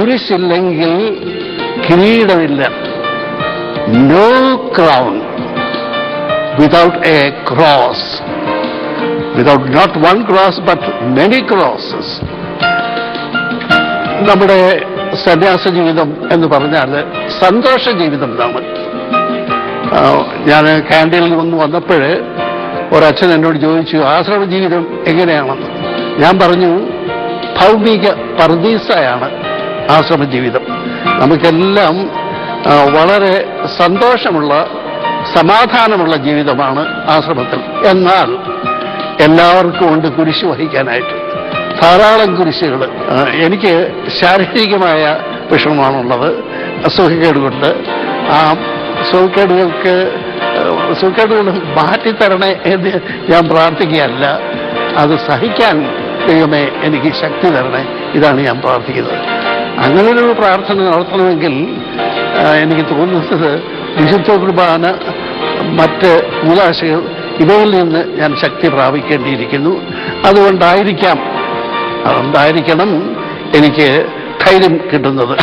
കുരിശില്ലെങ്കിൽ കിരീടമില്ല. No crown without a cross, without not one cross but many crosses. നമ്മുടെ സന്യാസ ജീവിതം എന്ന് പറഞ്ഞാൽ സന്തോഷ ജീവിതം എന്നാണ്. ഞാൻ കാൻഡീനിൽ നിന്ന് വന്നപ്പോൾ ഒരച്ഛൻ എന്നോട് ചോദിച്ചു, ആശ്രമ ജീവിതം എങ്ങനെയാണെന്ന്. ഞാൻ പറഞ്ഞു, ഭൗമിക പർദീസയാണ് ആശ്രമ ജീവിതം. നമുക്കെല്ലാം വളരെ സന്തോഷമുള്ള സമാധാനമുള്ള ജീവിതമാണ് ആശ്രമത്തിൽ. എന്നാൽ എല്ലാവർക്കും ഉണ്ട് കുരിശ് വഹിക്കാനായിട്ട്, ധാരാളം കുരിശുകൾ. എനിക്ക് ശാരീരികമായ വിഷമമാണുള്ളത്, അസുഖക്കേടുകൊണ്ട്. ആ സുഖക്കേടുകൾ മാറ്റിത്തരണേ എന്ന് ഞാൻ പ്രാർത്ഥിക്കുകയല്ല, അത് സഹിക്കാൻ ദൈവമേ എനിക്ക് ശക്തി തരണേ, ഇതാണ് ഞാൻ പ്രാർത്ഥിക്കുന്നത്. അങ്ങനൊരു പ്രാർത്ഥന നടത്തണമെങ്കിൽ എനിക്ക് തോന്നുന്നത് വിശുദ്ധ കുർബാന, മറ്റ് കൂദാശകൾ, ഇവയിൽ നിന്ന് ഞാൻ ശക്തി പ്രാപിക്കേണ്ടിയിരിക്കുന്നു. അതുകൊണ്ടായിരിക്കണം എനിക്ക് ധൈര്യം കിട്ടുന്നത്.